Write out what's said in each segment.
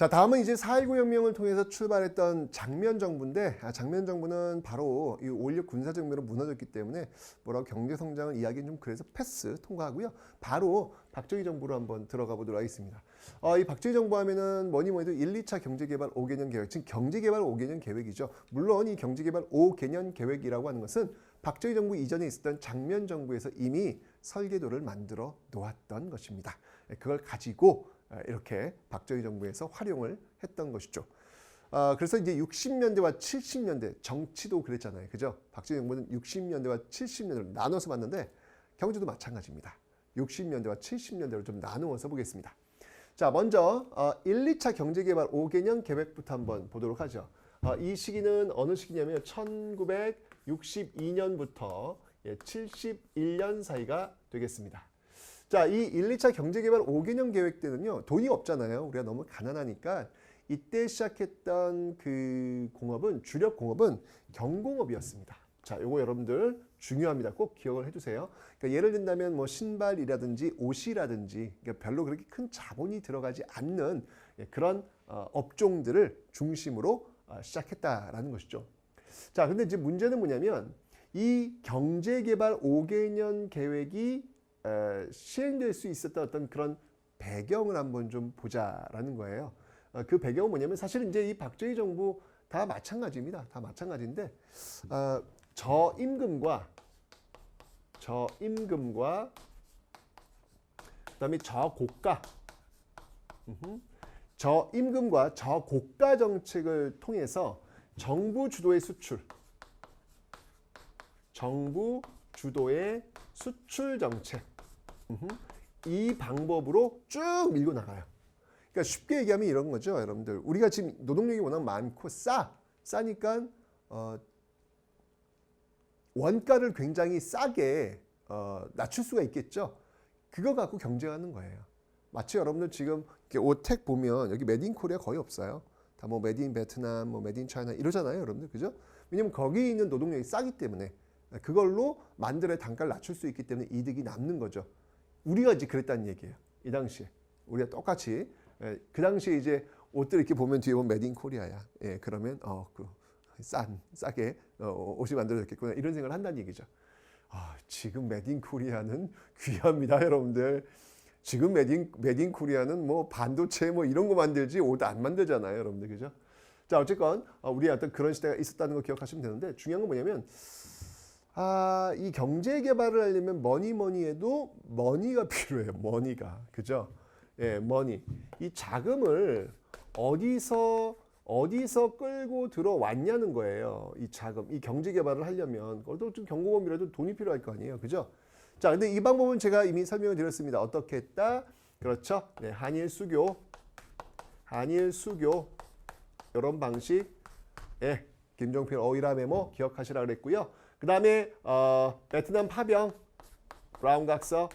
자, 다음은 이제 4.19 혁명을 통해서 출발했던 장면 정부인데, 장면 정부는 바로 이 5.16 군사정변으로 무너졌기 때문에 뭐라고 경제 성장을 이야기는 좀 그래서 패스 통과하고요. 바로 박정희 정부로 한번 들어가 보도록 하겠습니다. 이 박정희 정부 하면은 뭐니 뭐니 해도 1, 2차 경제개발 5개년 계획, 지금 경제개발 5개년 계획이죠. 물론 이 경제개발 5개년 계획이라고 하는 것은 박정희 정부 이전에 있었던 장면 정부에서 이미 설계도를 만들어 놓았던 것입니다. 그걸 가지고 이렇게 박정희 정부에서 활용을 했던 것이죠. 그래서 이제 60년대와 70년대 정치도 그랬잖아요. 그죠? 박정희 정부는 60년대와 70년대를 나눠서 봤는데 경제도 마찬가지입니다. 60년대와 70년대로 좀 나누어서 보겠습니다. 자, 먼저 1, 2차 경제개발 5개년 계획부터 한번 보도록 하죠. 이 시기는 어느 시기냐면 1962년부터 71년 사이가 되겠습니다. 자, 이 1, 2차 경제개발 5개년 계획 때는요, 돈이 없잖아요. 우리가 너무 가난하니까 이때 시작했던 그 공업은, 주력 공업은 경공업이었습니다. 자, 요거 여러분들 중요합니다. 꼭 기억을 해주세요. 그러니까 예를 든다면 뭐 신발이라든지 옷이라든지 그러니까 별로 그렇게 큰 자본이 들어가지 않는 그런 업종들을 중심으로 시작했다라는 것이죠. 자, 근데 이제 문제는 뭐냐면 이 경제개발 5개년 계획이 시행될 수 있었던 어떤 그런 배경을 한번 좀 보자라는 거예요. 그 배경은 뭐냐면 사실은 이제 이 박정희 정부 다 마찬가지입니다. 다 마찬가지인데 저임금과 그다음에 저임금과 저고가 정책을 통해서 정부 주도의 수출 정책 이 방법으로 쭉 밀고 나가요. 그러니까 쉽게 얘기하면 이런 거죠, 여러분들. 우리가 지금 노동력이 워낙 많고 싸니까 원가를 굉장히 싸게 낮출 수가 있겠죠. 그거 갖고 경쟁하는 거예요. 마치 여러분들 지금 옷택 보면 여기 메드 인 코리아 거의 없어요. 다 뭐 메드 인 베트남, 뭐 메드 인 차이나 이러잖아요, 여러분들. 그죠? 왜냐면 거기 있는 노동력이 싸기 때문에 그걸로 만들어야 단가를 낮출 수 있기 때문에 이득이 남는 거죠. 우리가 이제 그랬다는 얘기예요. 이 당시에. 우리가 똑같이 그 당시에 이제 옷들 이렇게 보면 뒤에 보면 메드 인 코리아야. 예, 그러면 싸게 옷이 만들어졌겠구나 이런 생각을 한다는 얘기죠. 지금 메드 인 코리아는 귀합니다, 여러분들. 지금 메드 인 코리아는 뭐 반도체 뭐 이런 거 만들지 옷 안 만들잖아요, 여러분들. 그죠? 자, 어쨌건 우리 어떤 그런 시대가 있었다는 거 기억하시면 되는데 중요한 건 뭐냐면 이 경제 개발을 하려면 뭐니 해도 머니가 필요해요. 머니가. 그죠? 예, 머니. 이 자금을 어디서 끌고 들어왔냐는 거예요. 이 자금, 이 경제 개발을 하려면 그것도 좀 경공업이라도 돈이 필요할 거 아니에요. 그죠? 자, 근데 이 방법은 제가 이미 설명을 드렸습니다. 어떻게 했다? 그렇죠? 네, 한일 수교 이런 방식. 예, 김종필 어이라 메모 기억하시라 그랬고요. 그 다음에 베트남 파병 브라운 각서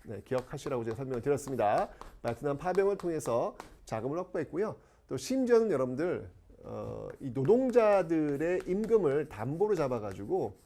네, 기억하시라고 제가 설명을 드렸습니다. 베트남 파병을 통해서 자금을 확보했고요. 또 심지어는 여러분들 이 노동자들의 임금을 담보로 잡아가지고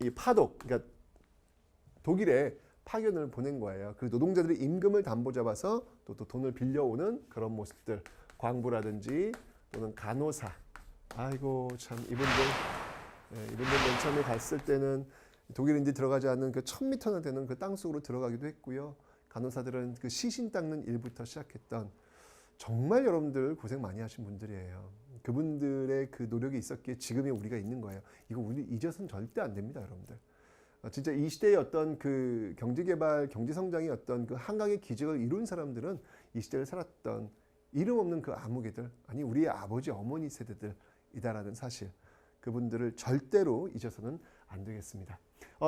이 파독, 그러니까 독일에 파견을 보낸 거예요. 그 노동자들의 임금을 담보 잡아서 또 돈을 빌려오는 그런 모습들, 광부라든지 또는 간호사. 아이고 참 이분들 맨 처음에 갔을 때는 독일인들이 들어가지 않는 그 1000m나 되는 그 땅속으로 들어가기도 했고요. 간호사들은 그 시신 닦는 일부터 시작했던 정말 여러분들 고생 많이 하신 분들이에요. 그분들의 그 노력이 있었기에 지금의 우리가 있는 거예요. 이거 우리 잊어서는 절대 안 됩니다, 여러분들. 진짜 이 시대의 어떤 그 경제개발, 경제성장의 어떤 그 한강의 기적을 이룬 사람들은 이 시대를 살았던 이름 없는 그 아무개들, 아니 우리의 아버지, 어머니 세대들이다라는 사실, 그분들을 절대로 잊어서는 안 되겠습니다.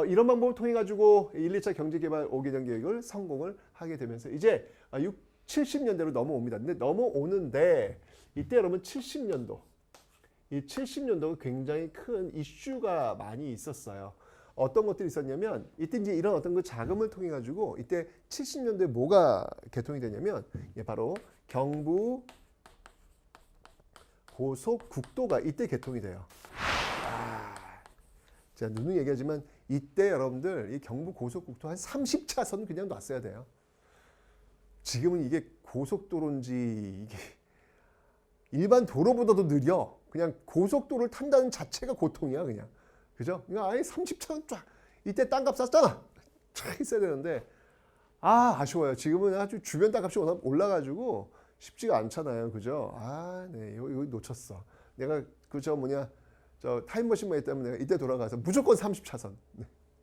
이런 방법을 통해 가지고 1, 2차 경제개발 5개년 계획을 성공을 하게 되면서 이제 70년대로 넘어옵니다. 근데 넘어오는데 이때 여러분 70년도, 이 70년도가 굉장히 큰 이슈가 많이 있었어요. 어떤 것들이 있었냐면 이때 이제 이런 어떤 그 자금을 통해 가지고 이때 70년도에 뭐가 개통이 되냐면 바로 경부 고속국도가 이때 개통이 돼요. 제가 누누이 얘기하지만 이때 여러분들 이 경부 고속국도 한 30차선 그냥 놨어야 돼요. 지금은 이게 고속도로인지 이게 일반 도로보다도 느려. 그냥 고속도로를 탄다는 자체가 고통이야 그냥. 그죠? 그냥 아예 30차선 쫙. 이때 땅값 쌌잖아. 쫙 있어야 되는데 아쉬워요. 지금은 아주 주변 땅값이 올라가지고 쉽지가 않잖아요. 그죠? 네. 이거 놓쳤어. 내가 저 타임머신만 있다면 내가 이때 돌아가서 무조건 30차선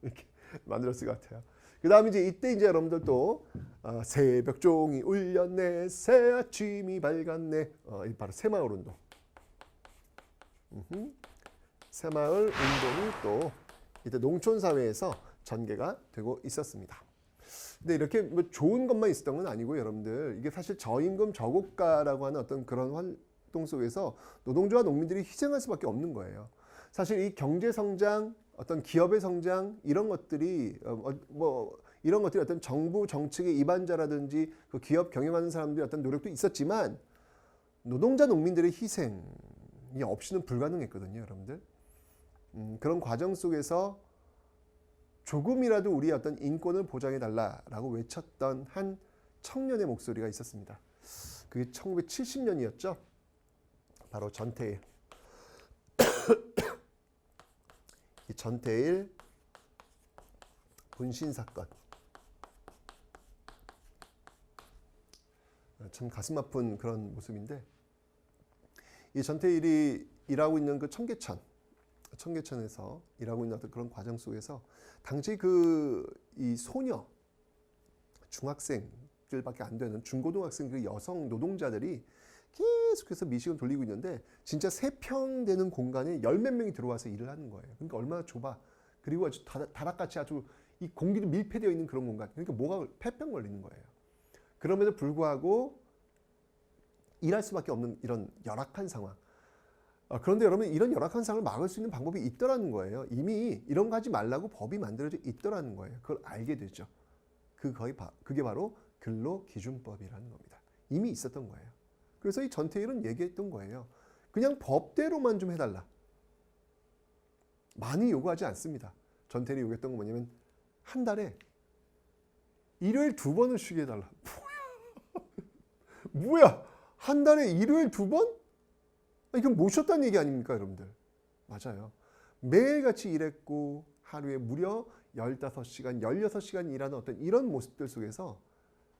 이렇게 만들었을 것 같아요. 그 다음에 이때 여러분들 또 새벽 종이 울렸네, 새 아침이 밝았네. 바로 새마을 운동. 새마을 운동이 또 이때 농촌 사회에서 전개가 되고 있었습니다. 근데 이렇게 뭐 좋은 것만 있었던 건 아니고 여러분들 이게 사실 저임금 저고가라고 하는 어떤 그런 활동 속에서 노동자와 농민들이 희생할 수밖에 없는 거예요. 사실 이 경제 성장, 어떤 기업의 성장 이런 것들이 이런 것들이 어떤 정부 정책의 입안자라든지 그 기업 경영하는 사람들의 어떤 노력도 있었지만 노동자 농민들의 희생이 없이는 불가능했거든요, 여러분들. 그런 과정 속에서 조금이라도 우리의 어떤 인권을 보장해 달라라고 외쳤던 한 청년의 목소리가 있었습니다. 그게 1970년이었죠. 바로 전태일. 이 전태일 분신 사건. 참 가슴 아픈 그런 모습인데 이 전태일이 일하고 있는 그 청계천에서 일하고 있는 어떤 그런 과정 속에서 당시 이 소녀 중학생들밖에 안 되는 중고등학생 그 여성 노동자들이 계속해서 미식을 돌리고 있는데 진짜 3평 되는 공간에 10몇 명이 들어와서 일을 하는 거예요. 그러니까 얼마나 좁아. 그리고 아주 다락같이 아주 이 공기도 밀폐되어 있는 그런 공간. 그러니까 뭐가 폐병 걸리는 거예요. 그럼에도 불구하고 일할 수밖에 없는 이런 열악한 상황. 그런데 여러분 이런 열악한 상황을 막을 수 있는 방법이 있더라는 거예요. 이미 이런 거 하지 말라고 법이 만들어져 있더라는 거예요. 그걸 알게 되죠. 그게 바로 근로기준법이라는 겁니다. 이미 있었던 거예요. 그래서 이 전태일은 얘기했던 거예요. 그냥 법대로만 좀 해달라. 많이 요구하지 않습니다. 전태일이 요구했던 건 뭐냐면 한 달에 일요일 2번을 쉬게 해달라. 뭐야? 한 달에 일요일 2번? 이건 못 쉬었다는 얘기 아닙니까, 여러분들? 맞아요. 매일같이 일했고 하루에 무려 15시간, 16시간 일하는 어떤 이런 모습들 속에서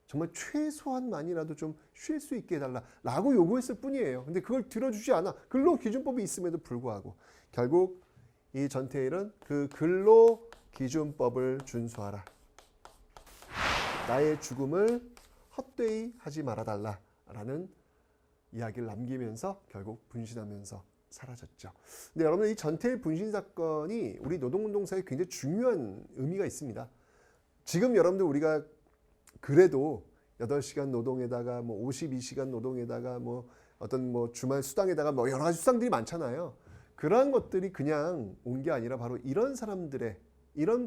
정말 최소한만이라도 좀 쉴 수 있게 해달라라고 요구했을 뿐이에요. 근데 그걸 들어주지 않아. 근로기준법이 있음에도 불구하고 결국 이 전태일은 그 근로기준법을 준수하라. 나의 죽음을 헛되이 하지 말아달라라는 이야기를 남기면서 결국 분신하면서 사라졌죠. 근데 여러분 이 전태일 분신 사건이 우리 노동운동사에 굉장히 중요한 의미가 있습니다. 지금 여러분들 우리가 그래도 8시간 노동에다가 52시간 노동에다가 어떤 주말 수당에다가 여러 가지 수당들이 많잖아요. 그러한 것들이 그냥 온 게 아니라 바로 이런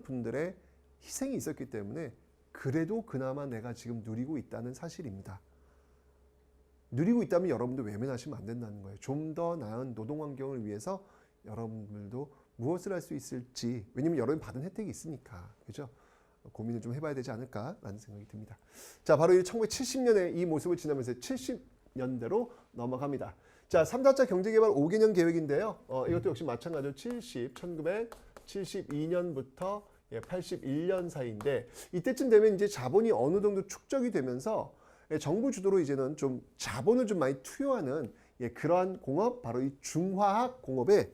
분들의 희생이 있었기 때문에 그래도 그나마 내가 지금 누리고 있다는 사실입니다. 누리고 있다면 여러분들 외면하시면 안 된다는 거예요. 좀 더 나은 노동 환경을 위해서 여러분들도 무엇을 할 수 있을지, 왜냐면 여러분이 받은 혜택이 있으니까, 그죠? 고민을 좀 해봐야 되지 않을까라는 생각이 듭니다. 자, 바로 이 1970년에 이 모습을 지나면서 70년대로 넘어갑니다. 자, 3.4차 경제개발 5개년 계획인데요. 이것도 역시 마찬가지로 1972년부터 81년 사이인데 이때쯤 되면 이제 자본이 어느 정도 축적이 되면서 정부 주도로 이제는 좀 자본을 좀 많이 투여하는 그러한 공업, 바로 이 중화학 공업에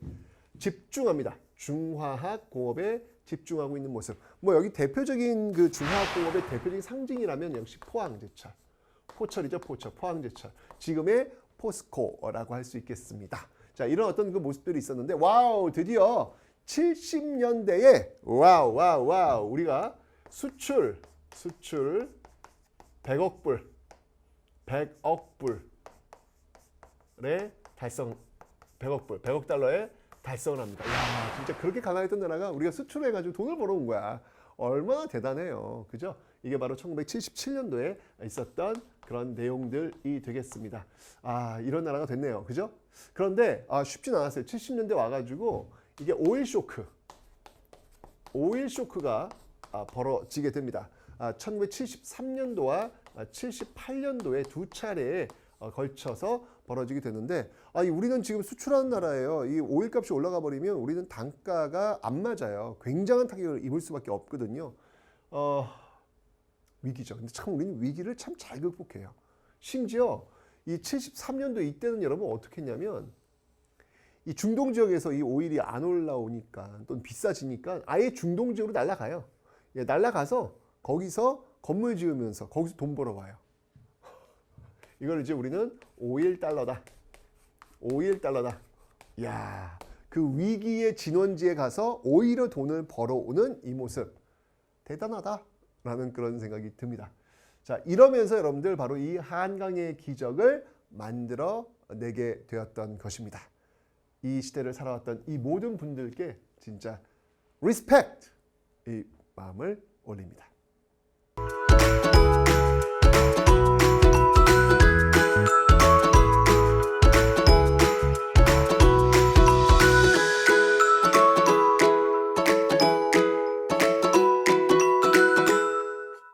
집중합니다. 중화학 공업에 집중하고 있는 모습. 여기 대표적인 그 중화학 공업의 대표적인 상징이라면 역시 포항제철. 포철이죠, 포철. 포항제철. 지금의 포스코라고 할 수 있겠습니다. 자, 이런 어떤 그 모습들이 있었는데, 와우, 드디어 70년대에, 와우, 우리가 수출 100억 불의 달성, 100억 달러의 달성을 합니다. 야, 진짜 그렇게 강화했던 나라가 우리가 수출해가지고 돈을 벌어온 거야. 얼마나 대단해요. 그죠? 이게 바로 1977년도에 있었던 그런 내용들이 되겠습니다. 이런 나라가 됐네요. 그죠? 그런데 쉽진 않았어요. 70년대 와가지고 이게 오일 쇼크가 벌어지게 됩니다. 1973년도와 78년도에 두 차례에 걸쳐서 벌어지게 되는데 우리는 지금 수출하는 나라예요. 이 오일 값이 올라가 버리면 우리는 단가가 안 맞아요. 굉장한 타격을 입을 수밖에 없거든요. 위기죠. 근데 참 우리는 위기를 참 잘 극복해요. 심지어 이 73년도 이때는 여러분 어떻게 했냐면 이 중동 지역에서 이 오일이 안 올라오니까 또는 비싸지니까 아예 중동 지역으로 날아가요. 날아가서 거기서 건물 지으면서 거기서 돈 벌어와요. 이걸 이제 우리는 오일 달러다. 오일 달러다. 야, 그 위기의 진원지에 가서 오히려 돈을 벌어오는 이 모습 대단하다라는 그런 생각이 듭니다. 자, 이러면서 여러분들 바로 이 한강의 기적을 만들어 내게 되었던 것입니다. 이 시대를 살아왔던 이 모든 분들께 진짜 리스펙트 이 마음을 올립니다.